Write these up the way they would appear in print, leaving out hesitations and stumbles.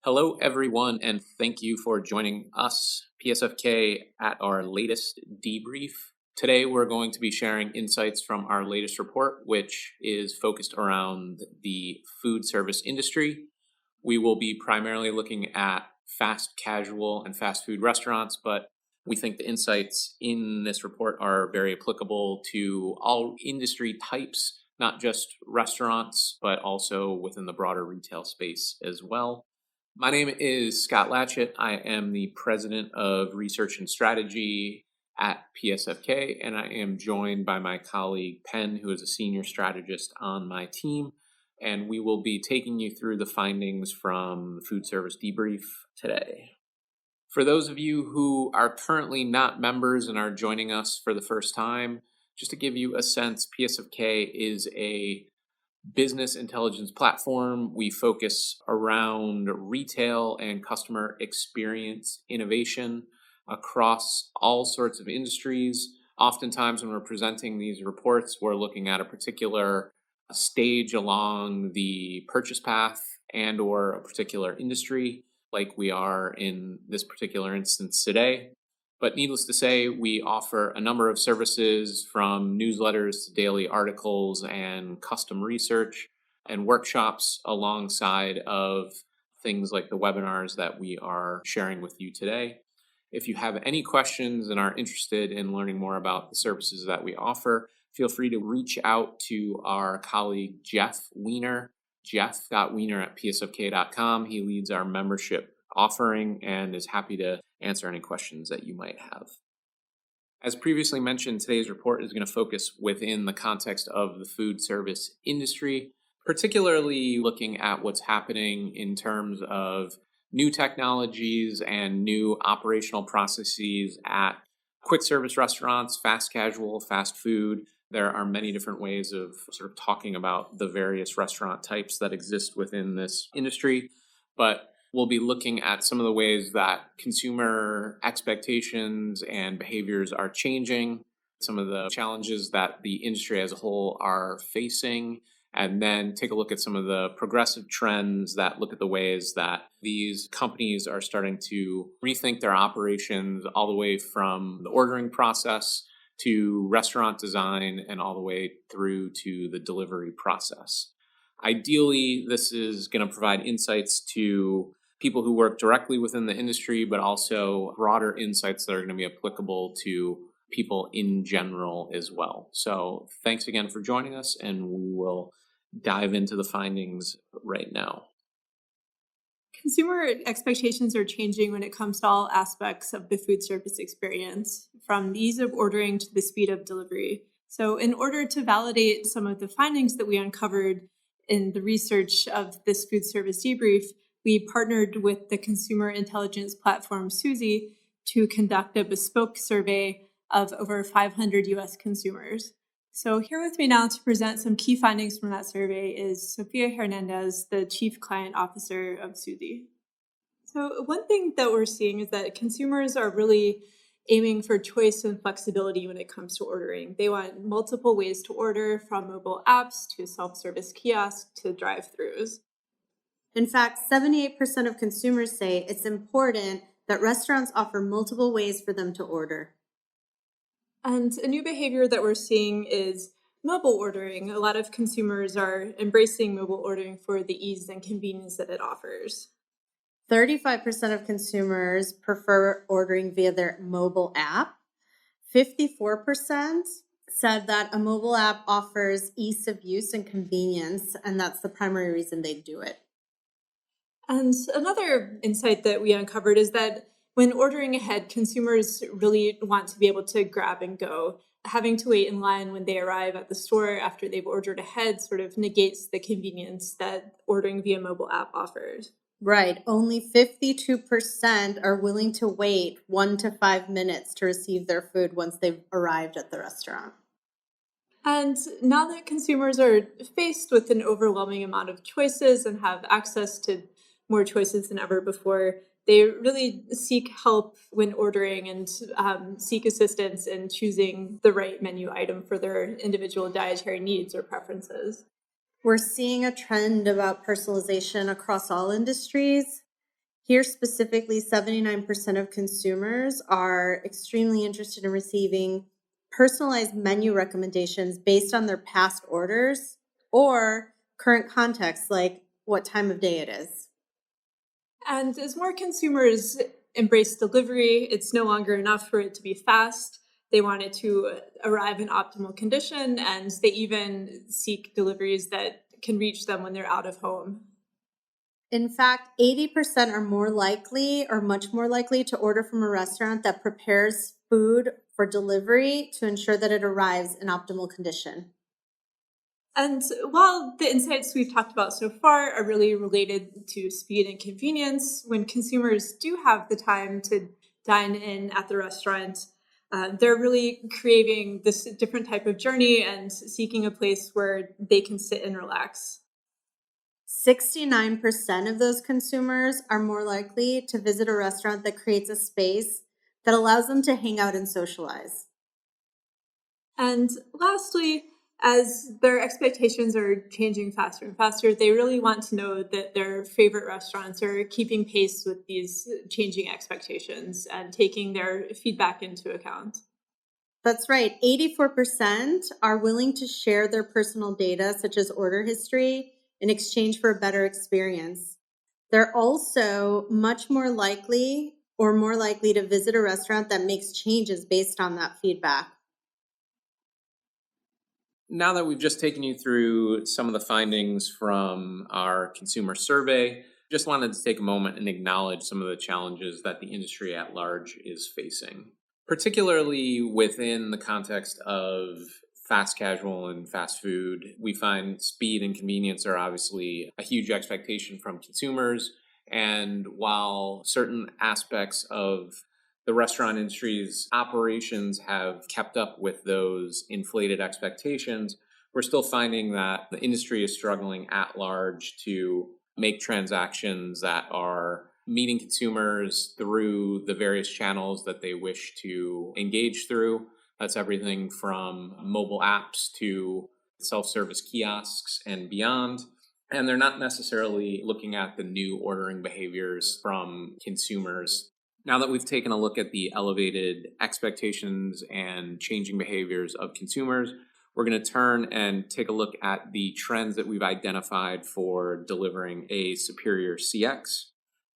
Hello, everyone, and thank you for joining us, PSFK, at our latest debrief. Today, we're going to be sharing insights from our latest report, which is focused around the food service industry. We will be primarily looking at fast casual and fast food restaurants, but we think the insights in this report are very applicable to all industry types, not just restaurants, but also within the broader retail space as well. My name is Scott Latchett. I am the president of research and strategy at PSFK, and I am joined by my colleague Penn, who is a senior strategist on my team. And we will be taking you through the findings from the food service debrief today. For those of you who are currently not members and are joining us for the first time, just to give you a sense, PSFK is a business intelligence platform. We focus around retail and customer experience innovation across all sorts of industries. Oftentimes, when we're presenting these reports, we're looking at a particular stage along the purchase path and or a particular industry, like we are in this particular instance today. But needless to say, we offer a number of services from newsletters to daily articles and custom research and workshops alongside of things like the webinars that we are sharing with you today. If you have any questions and are interested in learning more about the services that we offer, feel free to reach out to our colleague Jeff Weiner, jeff.weiner@psfk.com. He leads our membership offering and is happy to answer any questions that you might have. As previously mentioned, today's report is going to focus within the context of the food service industry, particularly looking at what's happening in terms of new technologies and new operational processes at quick service restaurants, fast casual, fast food. There are many different ways of sort of talking about the various restaurant types that exist within this industry, but we'll be looking at some of the ways that consumer expectations and behaviors are changing, some of the challenges that the industry as a whole are facing, and then take a look at some of the progressive trends that look at the ways that these companies are starting to rethink their operations all the way from the ordering process to restaurant design and all the way through to the delivery process. Ideally, this is going to provide insights to people who work directly within the industry, but also broader insights that are going to be applicable to people in general as well. So thanks again for joining us, and we will dive into the findings right now. Consumer expectations are changing when it comes to all aspects of the food service experience, from the ease of ordering to the speed of delivery. So in order to validate some of the findings that we uncovered in the research of this food service debrief, we partnered with the consumer intelligence platform Suzy to conduct a bespoke survey of over 500 US consumers. So here with me now to present some key findings from that survey is Sophia Hernandez, the Chief Client Officer of Suzy. So one thing that we're seeing is that consumers are really aiming for choice and flexibility when it comes to ordering. They want multiple ways to order, from mobile apps to self-service kiosks to drive-thrus. In fact, 78% of consumers say it's important that restaurants offer multiple ways for them to order. And a new behavior that we're seeing is mobile ordering. A lot of consumers are embracing mobile ordering for the ease and convenience that it offers. 35% of consumers prefer ordering via their mobile app. 54% said that a mobile app offers ease of use and convenience, and that's the primary reason they do it. And another insight that we uncovered is that when ordering ahead, consumers really want to be able to grab and go. Having to wait in line when they arrive at the store after they've ordered ahead sort of negates the convenience that ordering via mobile app offers. Right. Only 52% are willing to wait 1 to 5 minutes to receive their food once they've arrived at the restaurant. And now that consumers are faced with an overwhelming amount of choices and have access to more choices than ever before, they really seek help when ordering and seek assistance in choosing the right menu item for their individual dietary needs or preferences. We're seeing a trend about personalization across all industries. Here specifically, 79% of consumers are extremely interested in receiving personalized menu recommendations based on their past orders or current context, like what time of day it is. And as more consumers embrace delivery, it's no longer enough for it to be fast. They want it to arrive in optimal condition, and they even seek deliveries that can reach them when they're out of home. In fact, 80% are more likely or much more likely to order from a restaurant that prepares food for delivery to ensure that it arrives in optimal condition. And while the insights we've talked about so far are really related to speed and convenience, when consumers do have the time to dine in at the restaurant, they're really craving this different type of journey and seeking a place where they can sit and relax. 69% of those consumers are more likely to visit a restaurant that creates a space that allows them to hang out and socialize. And lastly, as their expectations are changing faster and faster, they really want to know that their favorite restaurants are keeping pace with these changing expectations and taking their feedback into account. That's right. 84% are willing to share their personal data, such as order history, in exchange for a better experience. They're also much more likely to visit a restaurant that makes changes based on that feedback. Now that we've just taken you through some of the findings from our consumer survey, just wanted to take a moment and acknowledge some of the challenges that the industry at large is facing, particularly within the context of fast casual and fast food. We find speed and convenience are obviously a huge expectation from consumers. And while certain aspects of the restaurant industry's operations have kept up with those inflated expectations, we're still finding that the industry is struggling at large to make transactions that are meeting consumers through the various channels that they wish to engage through. That's everything from mobile apps to self-service kiosks and beyond. And they're not necessarily looking at the new ordering behaviors from consumers. Now that we've taken a look at the elevated expectations and changing behaviors of consumers, we're going to turn and take a look at the trends that we've identified for delivering a superior CX.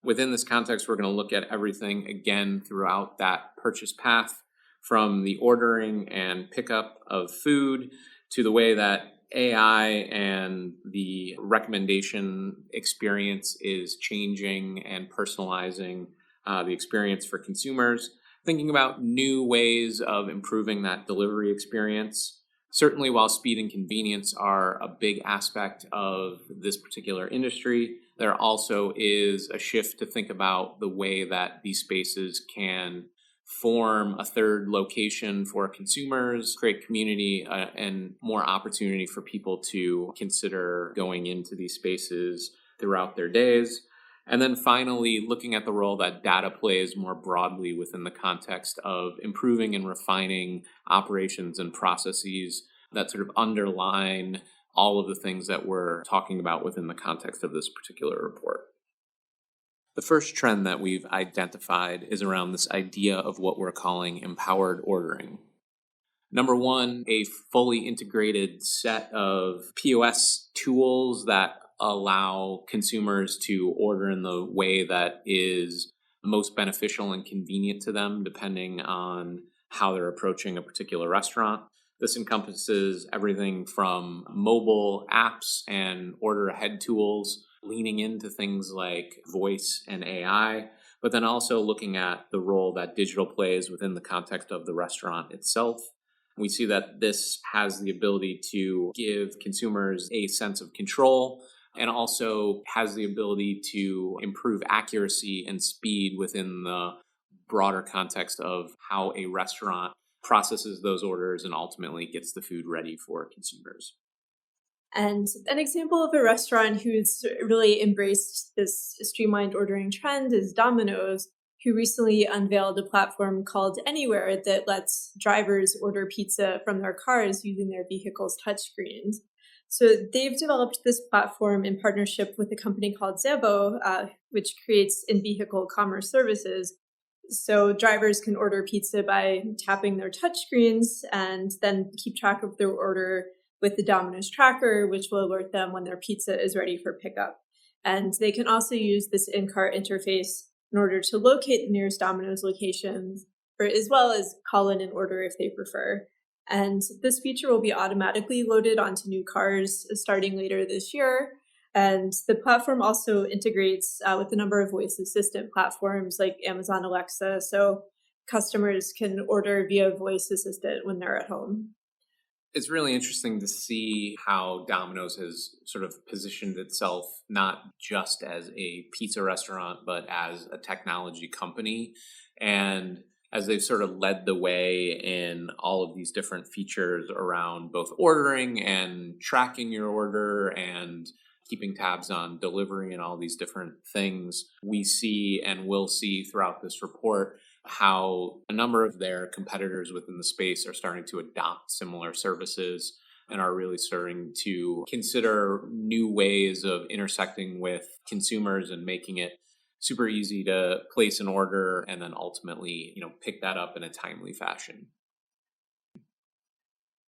Within this context, we're going to look at everything again throughout that purchase path, from the ordering and pickup of food to the way that AI and the recommendation experience is changing and personalizing the experience for consumers, thinking about new ways of improving that delivery experience. Certainly, while speed and convenience are a big aspect of this particular industry, there also is a shift to think about the way that these spaces can form a third location for consumers, create community, and more opportunity for people to consider going into these spaces throughout their days. And then finally, looking at the role that data plays more broadly within the context of improving and refining operations and processes that sort of underline all of the things that we're talking about within the context of this particular report. The first trend that we've identified is around this idea of what we're calling empowered ordering. Number one, a fully integrated set of POS tools that allow consumers to order in the way that is most beneficial and convenient to them, depending on how they're approaching a particular restaurant. This encompasses everything from mobile apps and order ahead tools, leaning into things like voice and AI, but then also looking at the role that digital plays within the context of the restaurant itself. We see that this has the ability to give consumers a sense of control and also has the ability to improve accuracy and speed within the broader context of how a restaurant processes those orders and ultimately gets the food ready for consumers. And an example of a restaurant who's really embraced this streamlined ordering trend is Domino's, who recently unveiled a platform called Anywhere that lets drivers order pizza from their cars using their vehicle's touchscreens. So they've developed this platform in partnership with a company called Zambo, which creates in-vehicle commerce services. So drivers can order pizza by tapping their touchscreens and then keep track of their order with the Domino's tracker, which will alert them when their pizza is ready for pickup. And they can also use this in-car interface in order to locate the nearest Domino's locations, as well as call in an order if they prefer. And this feature will be automatically loaded onto new cars starting later this year. And the platform also integrates with a number of voice assistant platforms like Amazon Alexa, so customers can order via voice assistant when they're at home. It's really interesting to see how Domino's has sort of positioned itself not just as a pizza restaurant, but as a technology company. And as they've sort of led the way in all of these different features around both ordering and tracking your order and keeping tabs on delivery and all these different things, we see and will see throughout this report how a number of their competitors within the space are starting to adopt similar services and are really starting to consider new ways of intersecting with consumers and making it super easy to place an order and then ultimately, pick that up in a timely fashion.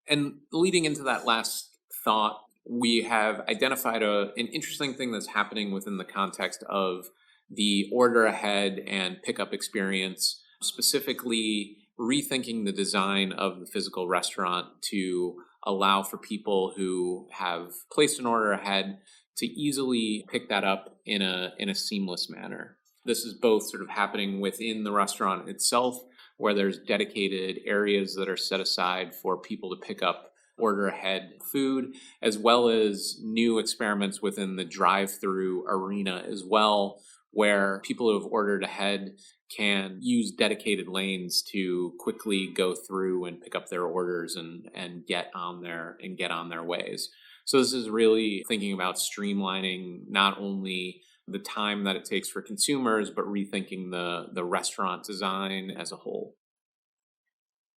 And leading into that last thought, we have identified an interesting thing that's happening within the context of the order ahead and pickup experience, specifically rethinking the design of the physical restaurant to allow for people who have placed an order ahead to easily pick that up in a seamless manner. This is both sort of happening within the restaurant itself, where there's dedicated areas that are set aside for people to pick up order ahead food, as well as new experiments within the drive-through arena as well, where people who have ordered ahead can use dedicated lanes to quickly go through and pick up their orders and get on their ways. So this is really thinking about streamlining not only the time that it takes for consumers, but rethinking the restaurant design as a whole.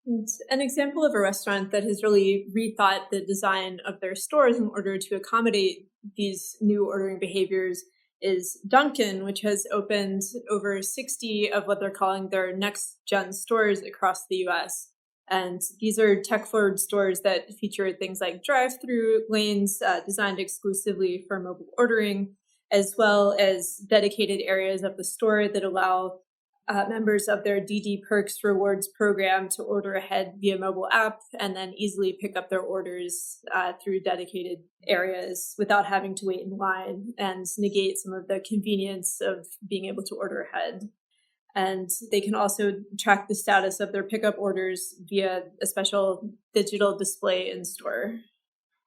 And an example of a restaurant that has really rethought the design of their stores in order to accommodate these new ordering behaviors is Dunkin', which has opened over 60 of what they're calling their next-gen stores across the US. And these are tech-forward stores that feature things like drive-through lanes designed exclusively for mobile ordering, as well as dedicated areas of the store that allow members of their DD Perks rewards program to order ahead via mobile app and then easily pick up their orders through dedicated areas without having to wait in line and negate some of the convenience of being able to order ahead. And they can also track the status of their pickup orders via a special digital display in store.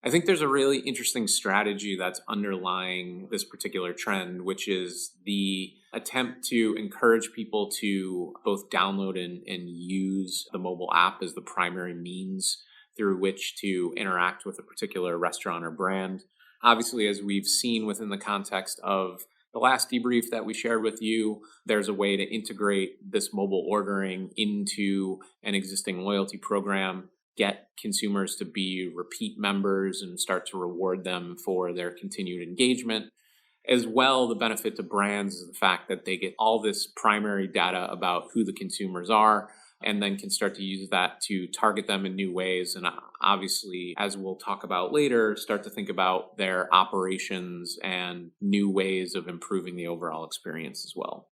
I think there's a really interesting strategy that's underlying this particular trend, which is the attempt to encourage people to both download and use the mobile app as the primary means through which to interact with a particular restaurant or brand. Obviously, as we've seen within the context of the last debrief that we shared with you, there's a way to integrate this mobile ordering into an existing loyalty program, get consumers to be repeat members and start to reward them for their continued engagement. As well, the benefit to brands is the fact that they get all this primary data about who the consumers are and then can start to use that to target them in new ways. And obviously, as we'll talk about later, start to think about their operations and new ways of improving the overall experience as well.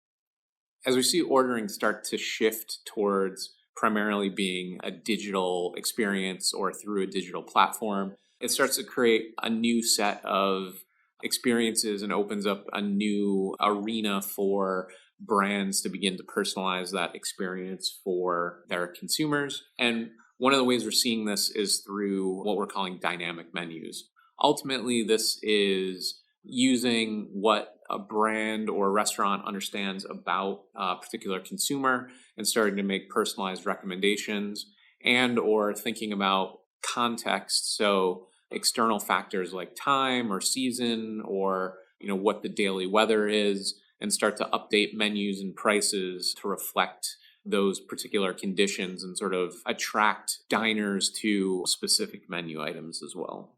As we see ordering start to shift towards primarily being a digital experience or through a digital platform, it starts to create a new set of experiences and opens up a new arena for brands to begin to personalize that experience for their consumers. And one of the ways we're seeing this is through what we're calling dynamic menus. Ultimately, this is using what a brand or restaurant understands about a particular consumer and starting to make personalized recommendations and or thinking about context. So external factors like time or season or what the daily weather is, and start to update menus and prices to reflect those particular conditions and sort of attract diners to specific menu items as well.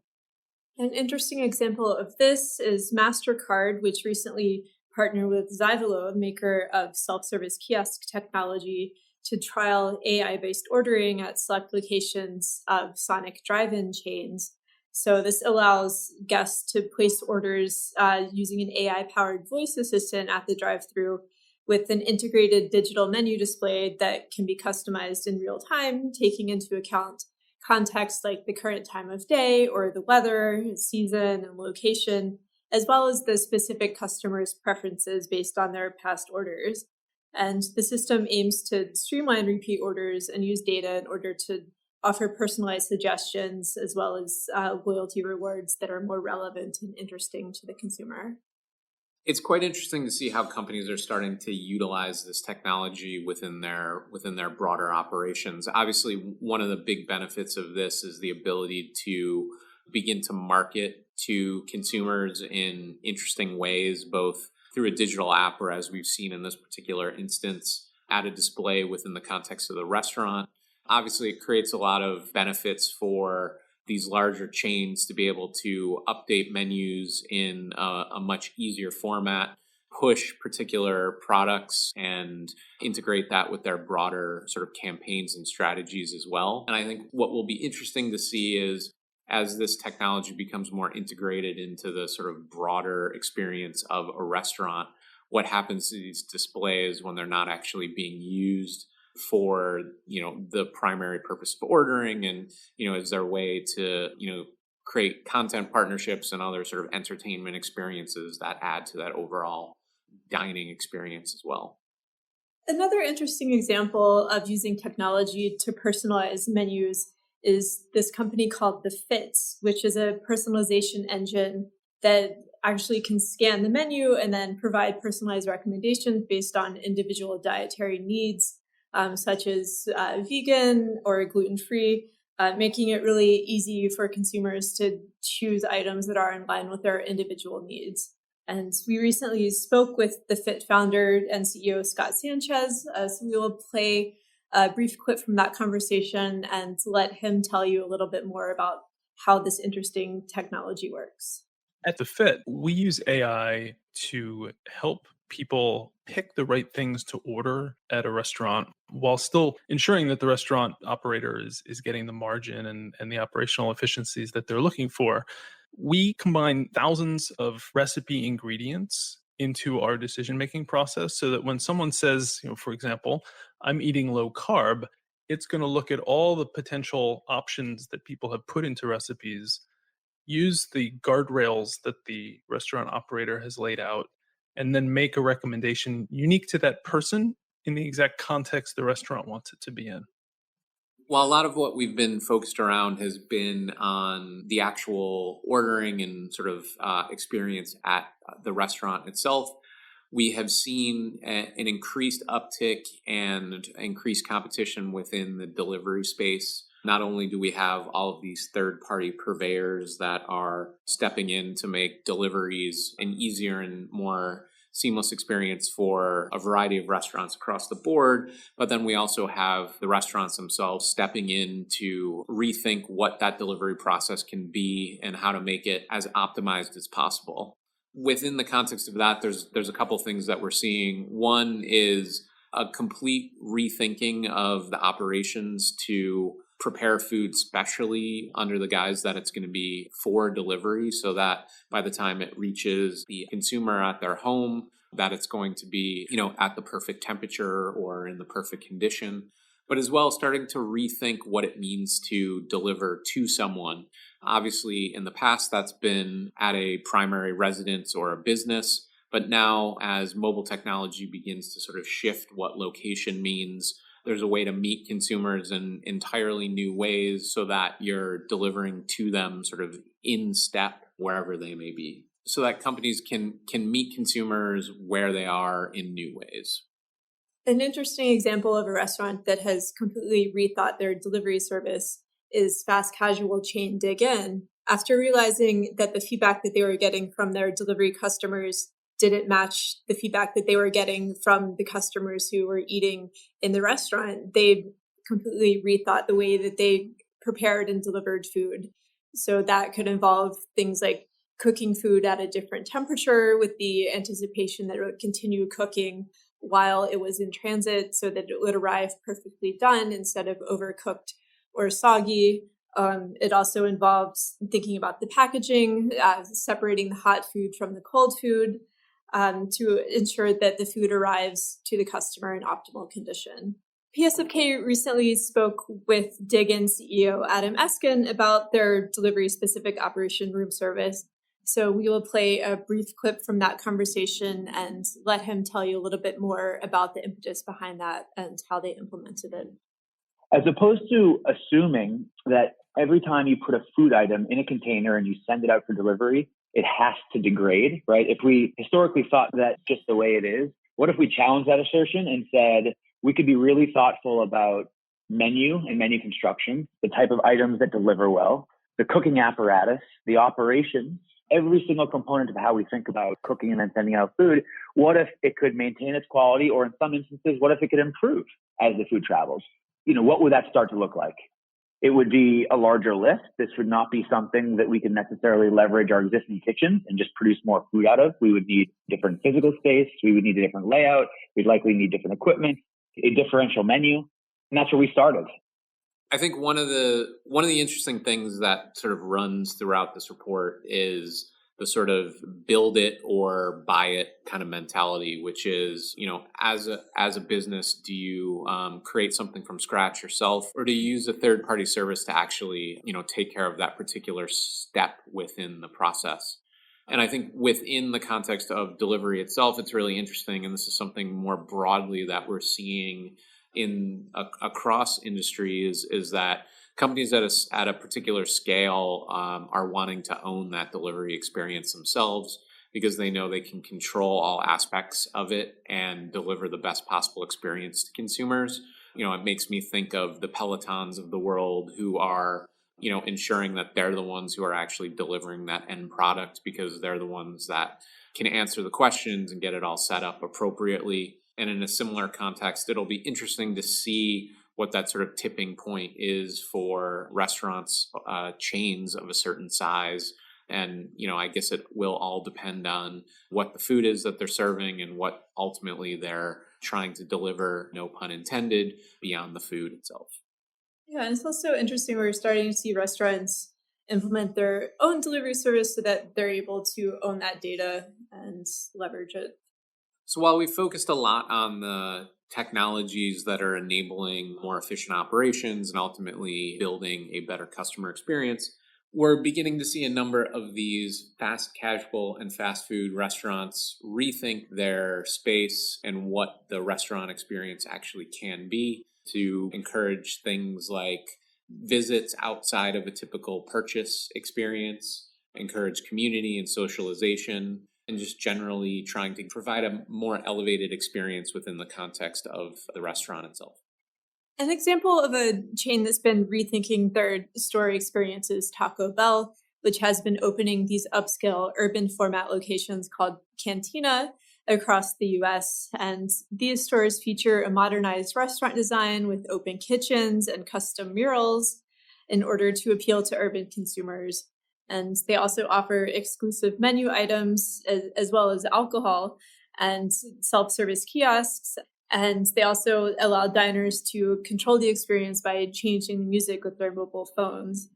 An interesting example of this is MasterCard, which recently partnered with Zyvalo, maker of self-service kiosk technology, to trial AI-based ordering at select locations of Sonic drive-in chains. So this allows guests to place orders using an AI-powered voice assistant at the drive-thru with an integrated digital menu display that can be customized in real time, taking into account context like the current time of day or the weather, season, and location, as well as the specific customer's preferences based on their past orders. And the system aims to streamline repeat orders and use data in order to offer personalized suggestions as well as loyalty rewards that are more relevant and interesting to the consumer. It's quite interesting to see how companies are starting to utilize this technology within their broader operations. Obviously, one of the big benefits of this is the ability to begin to market to consumers in interesting ways, both through a digital app or, as we've seen in this particular instance, at a display within the context of the restaurant. Obviously, it creates a lot of benefits for these larger chains to be able to update menus in a much easier format, push particular products, and integrate that with their broader sort of campaigns and strategies as well. And I think what will be interesting to see is, as this technology becomes more integrated into the sort of broader experience of a restaurant, what happens to these displays when they're not actually being used for, the primary purpose of ordering, and, is there a way to, create content partnerships and other sort of entertainment experiences that add to that overall dining experience as well. Another interesting example of using technology to personalize menus is this company called The Fits, which is a personalization engine that actually can scan the menu and then provide personalized recommendations based on individual dietary needs, such as vegan or gluten-free, making it really easy for consumers to choose items that are in line with their individual needs. And we recently spoke with the Fit founder and CEO, Scott Sanchez, so we will play a brief clip from that conversation and let him tell you a little bit more about how this interesting technology works. At the Fit, we use AI to help people pick the right things to order at a restaurant while still ensuring that the restaurant operator is getting the margin and the operational efficiencies that they're looking for. We combine thousands of recipe ingredients into our decision-making process so that when someone says, for example, I'm eating low carb, it's going to look at all the potential options that people have put into recipes, use the guardrails that the restaurant operator has laid out, and then make a recommendation unique to that person in the exact context the restaurant wants it to be in. While a lot of what we've been focused around has been on the actual ordering and sort of experience at the restaurant itself, we have seen an increased uptick and increased competition within the delivery space. Not only do we have all of these third-party purveyors that are stepping in to make deliveries an easier and more seamless experience for a variety of restaurants across the board, but then we also have the restaurants themselves stepping in to rethink what that delivery process can be and how to make it as optimized as possible. Within the context of that, there's a couple things that we're seeing. One is a complete rethinking of the operations to prepare food specially under the guise that it's going to be for delivery, so that by the time it reaches the consumer at their home, that it's going to be, at the perfect temperature or in the perfect condition. But as well, starting to rethink what it means to deliver to someone. Obviously, in the past, that's been at a primary residence or a business. But now, as mobile technology begins to sort of shift what location means, there's a way to meet consumers in entirely new ways so that you're delivering to them sort of in step wherever they may be, so that companies can meet consumers where they are in new ways. An interesting example of a restaurant that has completely rethought their delivery service is fast casual chain Dig In. After realizing that the feedback that they were getting from their delivery customers didn't match the feedback that they were getting from the customers who were eating in the restaurant, they completely rethought the way that they prepared and delivered food. So that could involve things like cooking food at a different temperature with the anticipation that it would continue cooking while it was in transit so that it would arrive perfectly done instead of overcooked or soggy. It also involves thinking about the packaging, separating the hot food from the cold food to ensure that the food arrives to the customer in optimal condition. PSFK recently spoke with Digin CEO Adam Eskin about their delivery-specific operation room service. So we will play a brief clip from that conversation and let him tell you a little bit more about the impetus behind that and how they implemented it. As opposed to assuming that every time you put a food item in a container and you send it out for delivery, it has to degrade, right? If we historically thought that's just the way it is, what if we challenged that assertion and said we could be really thoughtful about menu and menu construction, the type of items that deliver well, the cooking apparatus, the operations, every single component of how we think about cooking and then sending out food? What if it could maintain its quality, or in some instances, what if it could improve as the food travels? What would that start to look like? It would be a larger list. This would not be something that we can necessarily leverage our existing kitchens and just produce more food out of. We would need different physical space. We would need a different layout. We'd likely need different equipment, a differential menu. And that's where we started. I think one of the interesting things that sort of runs throughout this report is the sort of build it or buy it kind of mentality, which is, as a business, do you create something from scratch yourself, or do you use a third party service to actually, take care of that particular step within the process? And I think within the context of delivery itself, it's really interesting. And this is something more broadly that we're seeing across industries is that companies at a particular scale are wanting to own that delivery experience themselves because they know they can control all aspects of it and deliver the best possible experience to consumers. It makes me think of the Pelotons of the world who are, ensuring that they're the ones who are actually delivering that end product because they're the ones that can answer the questions and get it all set up appropriately. And in a similar context, it'll be interesting to see what that sort of tipping point is for restaurants, chains of a certain size. And, I guess it will all depend on what the food is that they're serving and what ultimately they're trying to deliver, no pun intended, beyond the food itself. Yeah, and it's also interesting. We're starting to see restaurants implement their own delivery service so that they're able to own that data and leverage it. So while we focused a lot on the technologies that are enabling more efficient operations and ultimately building a better customer experience, we're beginning to see a number of these fast casual and fast food restaurants rethink their space and what the restaurant experience actually can be to encourage things like visits outside of a typical purchase experience, encourage community and socialization, and just generally trying to provide a more elevated experience within the context of the restaurant itself. An example of a chain that's been rethinking their store experience is Taco Bell, which has been opening these upscale urban format locations called Cantina across the US. And these stores feature a modernized restaurant design with open kitchens and custom murals in order to appeal to urban consumers. And they also offer exclusive menu items as well as alcohol and self-service kiosks. And they also allow diners to control the experience by changing the music with their mobile phones.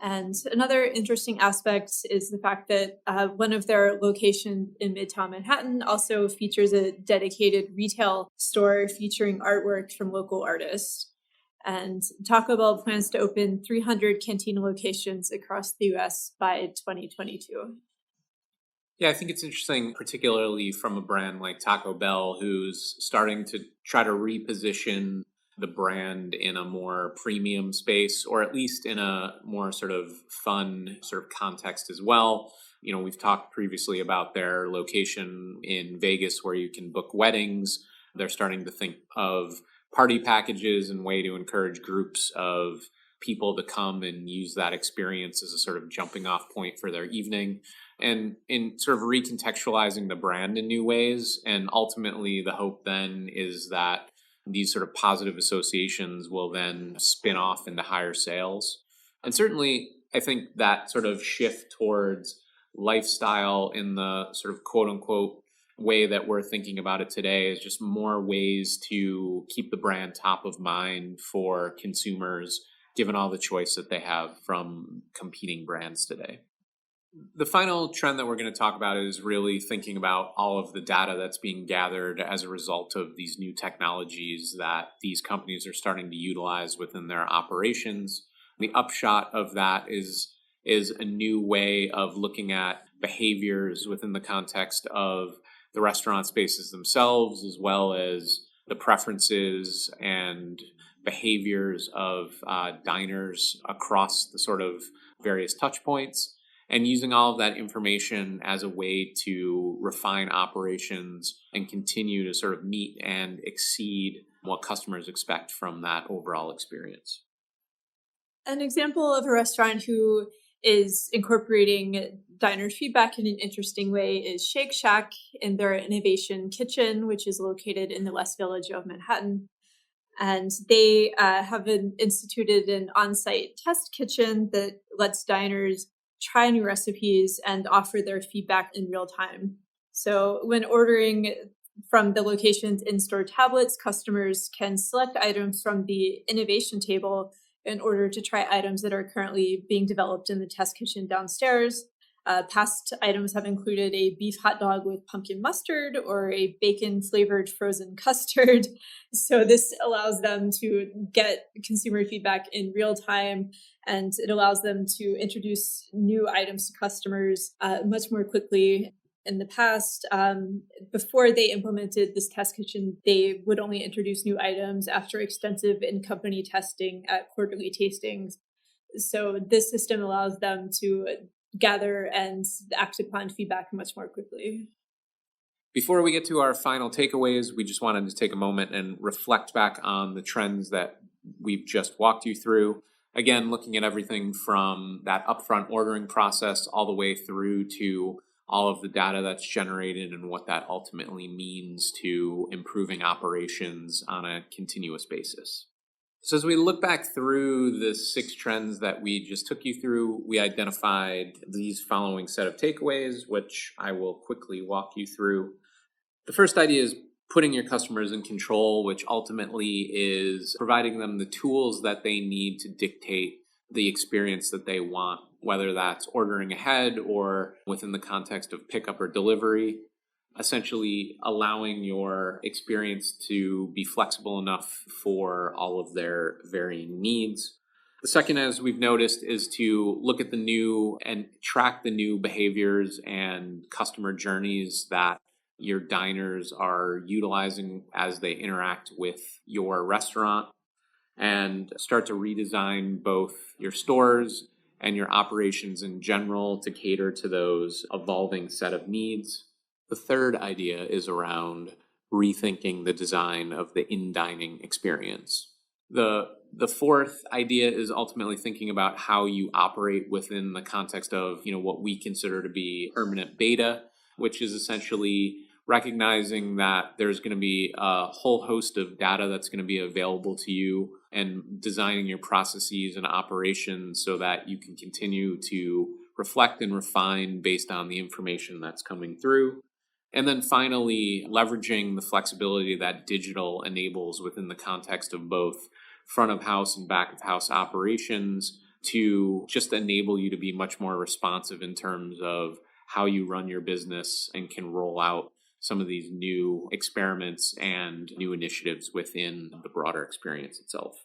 And another interesting aspect is the fact that one of their locations in Midtown Manhattan also features a dedicated retail store featuring artwork from local artists. And Taco Bell plans to open 300 Cantina locations across the US by 2022. Yeah, I think it's interesting, particularly from a brand like Taco Bell, who's starting to try to reposition the brand in a more premium space, or at least in a more sort of fun sort of context as well. We've talked previously about their location in Vegas where you can book weddings. They're starting to think of party packages and way to encourage groups of people to come and use that experience as a sort of jumping off point for their evening, and in sort of recontextualizing the brand in new ways. And ultimately the hope then is that these sort of positive associations will then spin off into higher sales. And certainly I think that sort of shift towards lifestyle in the sort of quote unquote way that we're thinking about it today is just more ways to keep the brand top of mind for consumers, given all the choice that they have from competing brands today. The final trend that we're going to talk about is really thinking about all of the data that's being gathered as a result of these new technologies that these companies are starting to utilize within their operations. The upshot of that is a new way of looking at behaviors within the context of the restaurant spaces themselves, as well as the preferences and behaviors of diners across the sort of various touch points, and using all of that information as a way to refine operations and continue to sort of meet and exceed what customers expect from that overall experience. An example of a restaurant who is incorporating diners' feedback in an interesting way is Shake Shack in their Innovation Kitchen, which is located in the West Village of Manhattan. And they have instituted an on-site test kitchen that lets diners try new recipes and offer their feedback in real time. So when ordering from the location's in-store tablets, customers can select items from the innovation table in order to try items that are currently being developed in the test kitchen downstairs. Past items have included a beef hot dog with pumpkin mustard or a bacon-flavored frozen custard. So this allows them to get consumer feedback in real time, and it allows them to introduce new items to customers much more quickly. In the past, before they implemented this test kitchen, they would only introduce new items after extensive in-company testing at quarterly tastings. So this system allows them to gather and act upon feedback much more quickly. Before we get to our final takeaways, we just wanted to take a moment and reflect back on the trends that we've just walked you through. Again, looking at everything from that upfront ordering process all the way through to all of the data that's generated and what that ultimately means to improving operations on a continuous basis. So as we look back through the 6 trends that we just took you through, we identified these following set of takeaways, which I will quickly walk you through. The first idea is putting your customers in control, which ultimately is providing them the tools that they need to dictate the experience that they want, whether that's ordering ahead or within the context of pickup or delivery. Essentially allowing your experience to be flexible enough for all of their varying needs. The second, as we've noticed, is to look at the new and track the new behaviors and customer journeys that your diners are utilizing as they interact with your restaurant, and start to redesign both your stores and your operations in general to cater to those evolving set of needs. The third idea is around rethinking the design of the in-dining experience. The fourth idea is ultimately thinking about how you operate within the context of, what we consider to be permanent beta, which is essentially recognizing that there's going to be a whole host of data that's going to be available to you, and designing your processes and operations so that you can continue to reflect and refine based on the information that's coming through. And then finally, leveraging the flexibility that digital enables within the context of both front of house and back of house operations to just enable you to be much more responsive in terms of how you run your business and can roll out some of these new experiments and new initiatives within the broader experience itself.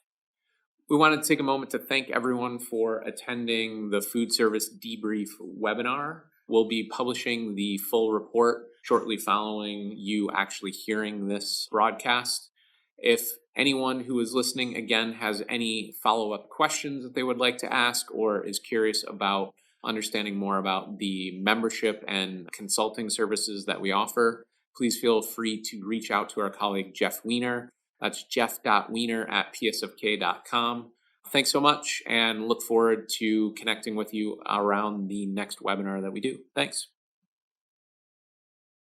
We wanted to take a moment to thank everyone for attending the Food Service Debrief webinar. We'll be publishing the full report shortly following you actually hearing this broadcast. If anyone who is listening, again, has any follow-up questions that they would like to ask or is curious about understanding more about the membership and consulting services that we offer, please feel free to reach out to our colleague, Jeff Weiner. That's jeff.weiner@psfk.com. Thanks so much, and look forward to connecting with you around the next webinar that we do. Thanks.